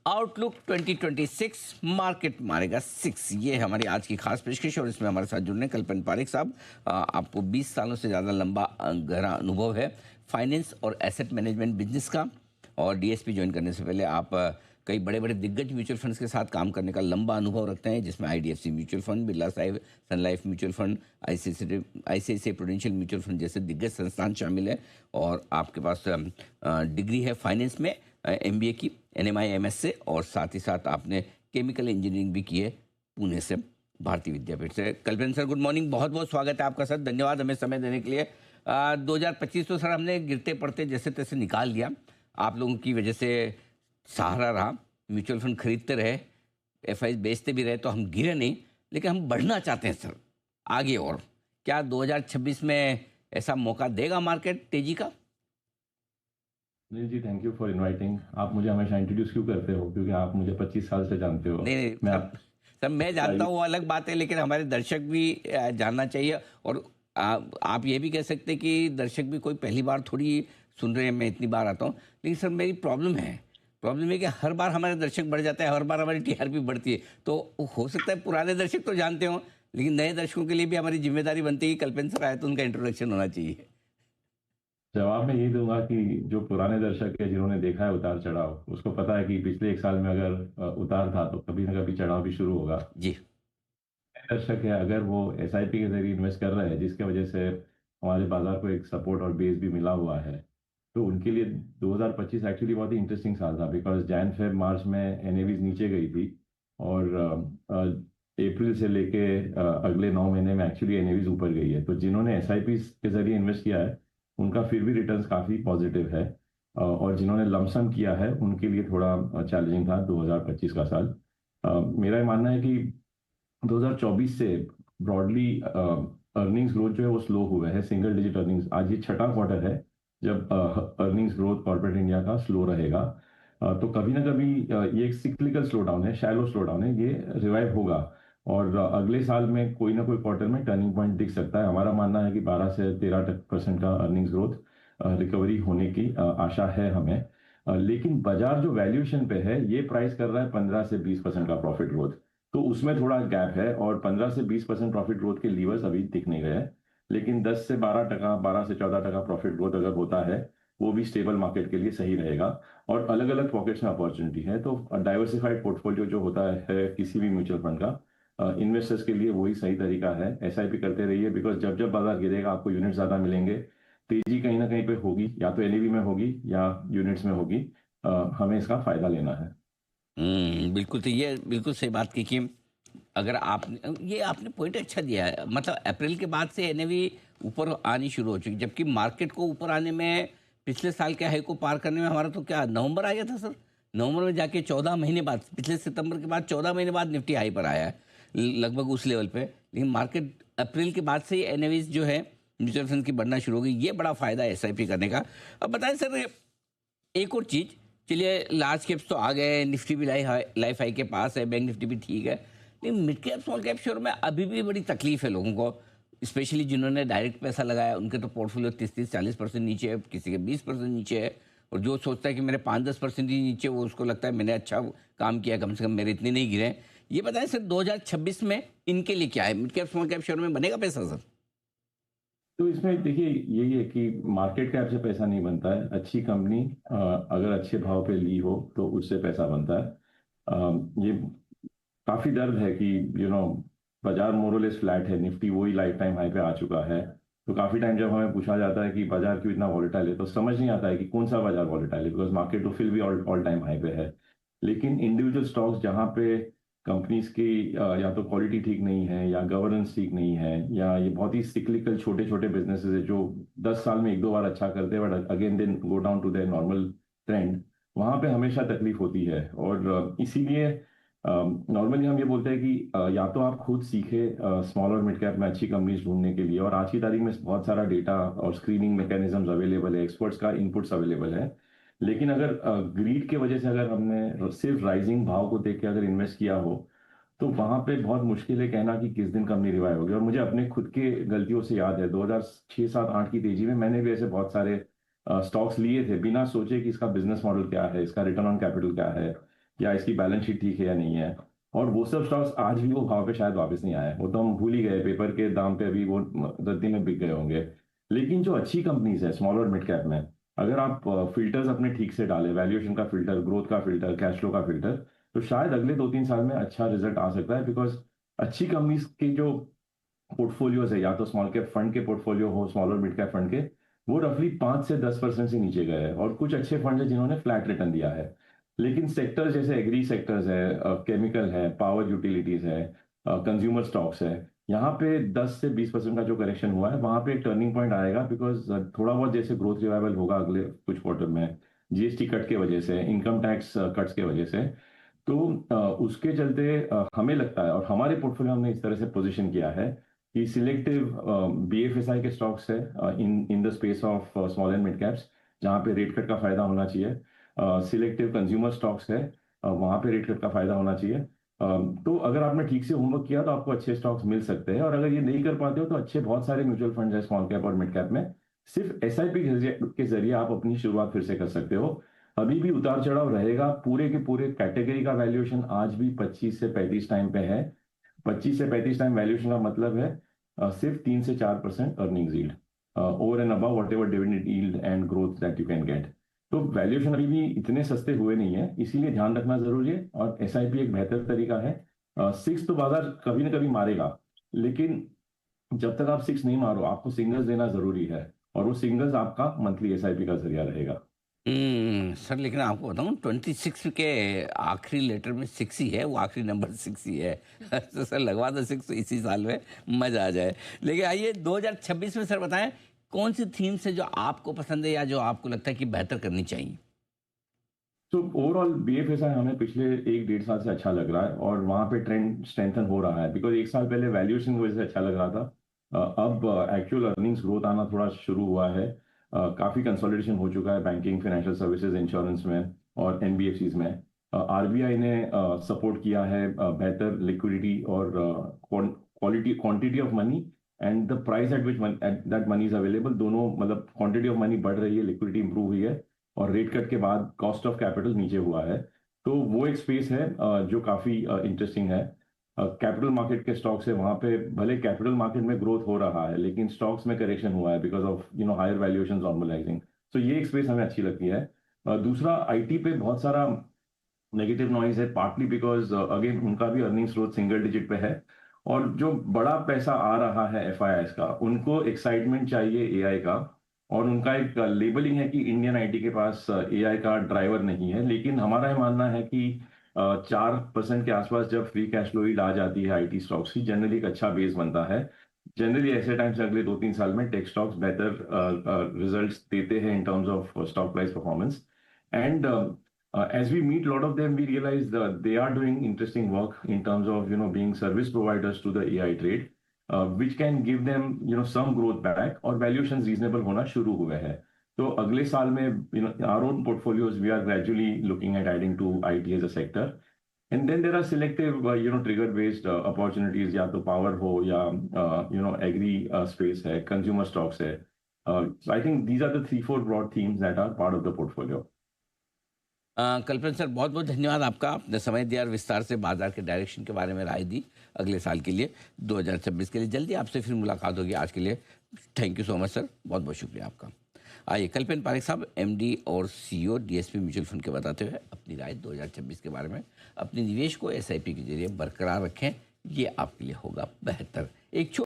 Outlook 2026 market मारेगा 6, ये है हमारी आज की खास पेशकश। और इसमें हमारे साथ जुड़ने कल्पन पारेख साहब। आपको 20 सालों से ज़्यादा लंबा गहरा अनुभव है फाइनेंस और एसेट मैनेजमेंट बिजनेस का। और डीएसपी ज्वाइन करने से पहले आप कई बड़े बड़े दिग्गज म्यूचुअल फंड्स के साथ काम करने का लंबा अनुभव रखते हैं, जिसमें आईडीएफसी म्यूचुअल फंड, बिरला साहिब sun life mutual fund, ICICI Prudential mutual fund जैसे दिग्गज संस्थान शामिल है। और आपके पास डिग्री है फाइनेंस में, एमबीए की एनएमआई एमएस से, और साथ ही साथ आपने केमिकल इंजीनियरिंग भी की है पुणे से, भारतीय विद्यापीठ से। कल्पन सर, गुड मॉर्निंग, बहुत बहुत स्वागत है आपका सर, धन्यवाद हमें समय देने के लिए। 2025 तो सर हमने गिरते पड़ते जैसे तैसे निकाल लिया, आप लोगों की वजह से सहारा रहा, म्यूचुअल फंड खरीदते रहे, एफआई बेचते भी रहे, तो हम गिरे नहीं, लेकिन हम बढ़ना चाहते हैं सर आगे। और क्या 2026 में ऐसा मौका देगा मार्केट तेजी का? Sunil ji, thank you for inviting. आप मुझे हमेशा इंट्रोड्यूस क्यों करते हो? क्योंकि आप मुझे 25 साल से जानते हो। नहीं नहीं सर, मैं जानता हूँ वो अलग बात है, लेकिन हमारे दर्शक भी जानना चाहिए। और आप ये भी कह सकते हैं कि दर्शक भी कोई पहली बार थोड़ी सुन रहे हैं, मैं इतनी बार आता हूँ। लेकिन सर मेरी प्रॉब्लम है कि हर बार हमारे दर्शक बढ़ जाते हैं, हर बार हमारी टीआरपी बढ़ती है। तो हो सकता है पुराने दर्शक तो जानते हो, लेकिन नए दर्शकों के लिए भी हमारी जिम्मेदारी बनती है कि कल्पन सर आए तो उनका इंट्रोडक्शन होना चाहिए। जवाब मैं यही दूंगा कि जो पुराने दर्शक है, जिन्होंने देखा है उतार चढ़ाव, उसको पता है कि पिछले एक साल में अगर उतार था तो कभी ना कभी चढ़ाव भी शुरू होगा। जी। दर्शक है, अगर वो एसआईपी के जरिए इन्वेस्ट कर रहे हैं, जिसके वजह से हमारे बाजार को एक सपोर्ट और बेस भी मिला हुआ है, तो उनके लिए 2025 एक्चुअली बहुत ही इंटरेस्टिंग साल था। बिकॉज जैन फेब मार्च में एनएवीज नीचे गई थी, और अप्रैल से लेके अगले 9 महीने में एक्चुअली एनएवीज ऊपर गई है। तो जिन्होंने एसआईपी के जरिए इन्वेस्ट किया है, उनका फिर भी रिटर्न्स काफ़ी पॉजिटिव है। और जिन्होंने लमसम किया है, उनके लिए थोड़ा चैलेंजिंग था 2025 का साल। मेरा ये मानना है कि 2024 से ब्रॉडली अर्निंग्स ग्रोथ जो है वो स्लो हुआ है, सिंगल डिजिट अर्निंग्स। आज ये छठा क्वार्टर है जब अर्निंग्स ग्रोथ कॉर्पोरेट इंडिया का स्लो रहेगा। तो कभी ना कभी ये एक सिक्लिकल स्लो डाउन है, शैलो स्लो डाउन है, ये रिवाइव होगा। और अगले साल में कोई ना कोई क्वार्टर में टर्निंग पॉइंट दिख सकता है। हमारा मानना है कि 12 से 13% का अर्निंग्स ग्रोथ रिकवरी होने की आशा है हमें। लेकिन बाजार जो वैल्यूएशन पे है, ये प्राइस कर रहा है 15 से 20% का प्रॉफिट ग्रोथ। तो उसमें थोड़ा गैप है, और 15 से 20% प्रॉफिट ग्रोथ के लीवर्स अभी दिख नहीं गए हैं। लेकिन 10 से 12%, 12 से 14% प्रॉफिट ग्रोथ अगर होता है, वो भी स्टेबल मार्केट के लिए सही रहेगा। और अलग अलग पॉकेट्स में अपॉर्चुनिटी है। तो डाइवर्सिफाइड पोर्टफोलियो जो होता है किसी भी म्यूचुअल फंड का, इन्वेस्टर्स के लिए वही सही तरीका है। एसआईपी करते रहिए, बिकॉज जब जब बाजार गिरेगा आपको यूनिट ज्यादा मिलेंगे। तेजी कहीं ना कहीं पे होगी, या तो एनएवी में होगी या यूनिट्स में होगी। हमें इसका फायदा लेना है। बिल्कुल, तो ये बिल्कुल सही बात की कि अगर आपने पॉइंट अच्छा दिया है। मतलब अप्रैल के बाद से एनएवी ऊपर आनी शुरू हो चुकी, जबकि मार्केट को ऊपर आने में, पिछले साल के हाई को पार करने में हमारा तो क्या नवंबर आ गया था सर। नवंबर में जाके 14 महीने बाद, पिछले सितंबर के बाद 14 महीने बाद निफ्टी हाई पर आया है, लगभग उस लेवल पे। लेकिन मार्केट अप्रैल के बाद से एनएवीज जो है म्यूचुअल फंड की बढ़ना शुरू हो गई, ये बड़ा फायदा है एसआईपी करने का। अब बताएं सर, एक और चीज़, चलिए लार्ज कैप्स तो आ गए, निफ्टी भी लाइफ हाई के पास है, बैंक निफ्टी भी ठीक है, लेकिन mid cap small cap share में अभी भी बड़ी तकलीफ है लोगों को, स्पेशली जिन्होंने डायरेक्ट पैसा लगाया, उनके तो पोर्टफोलियो 30-40% नीचे है, किसी के 20% नीचे है। और जो सोचता है कि मेरे 5-10% ही नीचे, वो उसको लगता है मैंने अच्छा काम किया, कम से कम मेरे इतने नहीं गिरे। ये बताएं सर 2026 में इनके लिए क्या है, mid cap small cap share में बनेगा पैसा सर? तो इसमें देखिए, यही है कि मार्केट कैप से पैसा नहीं बनता है। अच्छी कंपनी अगर अच्छे भाव पे ली हो तो उससे पैसा बनता है। ये काफी दर्द है कि बाजार मोरलेस फ्लैट है, निफ्टी वही लाइफ टाइम हाई पे आ चुका है। तो काफी टाइम जब हमें पूछा जाता है कि बाजार क्यों इतना वॉलेटाइल है, तो समझ नहीं आता है कि कौन सा बाजार वॉलेटाइल है, बिकॉज मार्केट तो फिर भी ऑल टाइम हाई पे है। लेकिन इंडिविजुअल स्टॉक्स जहाँ पे कंपनीज की या तो क्वालिटी ठीक नहीं है, या गवर्नेंस ठीक नहीं है, या ये बहुत ही सिक्लिकल छोटे छोटे बिजनेसेस है जो 10 साल में एक दो बार अच्छा करते हैं, but again then go down to their normal trend, वहां पे हमेशा तकलीफ होती है। और इसीलिए नॉर्मली हम ये बोलते हैं कि या तो आप खुद सीखे स्मॉल और मिड कैप में अच्छी कंपनीज ढूंढने के लिए, और आज की तारीख में बहुत सारा डेटा और स्क्रीनिंग मैकेनिज्म्स अवेलेबल है, एक्सपर्ट्स का इनपुट्स अवेलेबल है। लेकिन अगर ग्रीड के वजह से अगर हमने सिर्फ राइजिंग भाव को देख के अगर इन्वेस्ट किया हो, तो वहां पे बहुत मुश्किल है कहना कि किस दिन कंपनी रिवाइव होगी। और मुझे अपने खुद के गलतियों से याद है, 2006, 7, 8 की तेजी में मैंने भी ऐसे बहुत सारे स्टॉक्स लिए थे, बिना सोचे कि इसका बिजनेस मॉडल क्या है, इसका रिटर्न ऑन कैपिटल क्या है, या इसकी बैलेंस शीट ठीक है या नहीं है। और वो सब स्टॉक्स आज भी वो भाव पे शायद वापस नहीं आए, वो तो हम भूल ही गए, पेपर के दाम पे अभी वो रद्दी में बिक गए होंगे। लेकिन जो अच्छी कंपनीज है स्मॉल और मिड कैप में, अगर आप फिल्टर्स अपने ठीक से डालें, वैल्यूएशन का फिल्टर, ग्रोथ का फिल्टर, कैश फ्लो का फिल्टर, तो शायद अगले 2-3 साल में अच्छा रिजल्ट आ सकता है। बिकॉज अच्छी कंपनीज की जो पोर्टफोलियोज है, या तो स्मॉल कैप फंड के पोर्टफोलियो हो, स्मॉल और मिड कैप फंड के, वो रफली 5 से 10% से नीचे गए हैं। और कुछ अच्छे फंड है जिन्होंने फ्लैट रिटर्न दिया है। लेकिन सेक्टर्स जैसे एग्री सेक्टर्स है, केमिकल है, पावर यूटिलिटीज है, कंज्यूमर स्टॉक्स है, यहाँ पे 10 से 20% का जो करेक्शन हुआ है, वहां पे एक टर्निंग पॉइंट आएगा। बिकॉज थोड़ा बहुत जैसे ग्रोथ रिवाइवल होगा अगले कुछ क्वार्टर में, जीएसटी कट के वजह से, इनकम टैक्स कट्स के वजह से। तो उसके चलते हमें लगता है, और हमारे पोर्टफोलियो हमने इस तरह से पोजीशन किया है कि सिलेक्टिव बीएफएसआई के स्टॉक्स है in in the space of small and mid caps, जहाँ पे रेट कट का फायदा होना चाहिए। सिलेक्टिव कंज्यूमर स्टॉक्स है, वहाँ पे रेट कट का फायदा होना चाहिए। तो अगर आपने ठीक से होमवर्क किया तो आपको अच्छे स्टॉक्स मिल सकते हैं। और अगर ये नहीं कर पाते हो तो अच्छे बहुत सारे म्यूचुअल फंड है स्मॉल कैप और मिड कैप में, सिर्फ एसआईपी के जरिए आप अपनी शुरुआत फिर से कर सकते हो। अभी भी उतार चढ़ाव रहेगा, पूरे के पूरे कैटेगरी का वैल्यूएशन आज भी 25 से 35 टाइम पे है। 25 से 35 टाइम वैल्यूएशन का मतलब है सिर्फ 3 से 4% earnings yield, over and above what ever dividend yield and growth that you can get. तो वैल्यूएशन अभी भी इतने सस्ते हुए नहीं है, इसीलिए ध्यान रखना जरूरी है। और एसआईपी एक बेहतर तरीका है। सिक्स तो बाजार कभी ना कभी मारेगा, लेकिन जब तक आप सिक्स नहीं मारो, आपको सिंगल्स देना जरूरी है। और वो सिंगल्स आपका मंथली एसआईपी का जरिया रहेगा। सर, लेकिन आपको बताऊं 26 के आखिरी लेटर में 6 ही है, वो आखिरी नंबर 6 ही है। तो सर लगवा दो 6 इसी साल में, मजा आ जाए। लेकिन आइए 2026 में सर बताएं कौन सी थीम से जो आपको पसंद है या जो आपको लगता है कि बेहतर करनी चाहिए। तो ओवरऑल बीएफएसआई हमें पिछले 1-1.5 साल से अच्छा लग रहा है, और वहां पे ट्रेंड स्ट्रेंथन हो रहा है। बिकॉज एक साल पहले वैल्यूएशन की वजह से अच्छा लग रहा था, अब एक्चुअल अर्निंग्स ग्रोथ आना थोड़ा शुरू हुआ है। काफी कंसोलिडेशन हो चुका है बैंकिंग, फाइनेंशियल सर्विसेज, इंश्योरेंस में और एनबीएफसीज में। आरबीआई ने सपोर्ट किया है बेहतर लिक्विडिटी और quality, quantity of money and the price at which that money is available, दोनों, मतलब क्वांटिटी ऑफ मनी बढ़ रही है, लिक्विडिटी इंप्रूव हुई है, और रेट कट के बाद कॉस्ट ऑफ कैपिटल नीचे हुआ है। तो वो एक स्पेस है जो काफी इंटरेस्टिंग है। कैपिटल मार्केट के स्टॉक्स है, वहां पे भले कैपिटल मार्केट में ग्रोथ हो रहा है, लेकिन स्टॉक्स में करेक्शन हुआ है because of higher valuation normalising. तो ये एक स्पेस हमें अच्छी लगती है। दूसरा, आईटी पे बहुत सारा नेगेटिव नॉइज है, पार्टली बिकॉज अगेन उनका भी अर्निंग्स ग्रोथ सिंगल डिजिट पे है। और जो बड़ा पैसा आ रहा है एफआईआईस का, उनको एक्साइटमेंट चाहिए एआई का। और उनका एक लेबलिंग है कि इंडियन आईटी के पास एआई का ड्राइवर नहीं है। लेकिन हमारा ये मानना है कि 4% के आसपास जब फ्री कैश फ्लो यील्ड आ जाती है आईटी स्टॉक्स की, जनरली एक अच्छा बेस बनता है। जनरली ऐसे टाइम से अगले 2-3 साल में टेक स्टॉक्स बेहतर रिजल्ट्स देते हैं in terms of stock price performance. And as we meet a lot of them, we realize that they are doing interesting work in terms of being service providers to the AI trade, which can give them some growth back, और valuations reasonable होना शुरू हुए हैं। तो अगले साल में our own portfolios we are gradually looking at adding to IT as a sector, and then there are selective trigger based opportunities, या तो power हो या agri space है, consumer stocks है। So I think these are the 3-4 broad themes that are part of the portfolio. Kalpana sir, बहुत बहुत धन्यवाद आपका, आपने समय दिया और विस्तार से बाजार के डायरेक्शन के बारे में राय दी अगले साल के लिए, 2026 के लिए। जल्दी आपसे फिर मुलाकात होगी। आज के लिए thank you so much sir, बहुत बहुत शुक्रिया आपका। आइए कल्पना पारेख साहब, एमडी और सीईओ डीएसपी म्यूचुअल फंड के बताते हुए अपनी राय 2026 के बारे में। अपने निवेश को एसआईपी के जरिए बरकरार रखें, ये आपके लिए होगा बेहतर। एक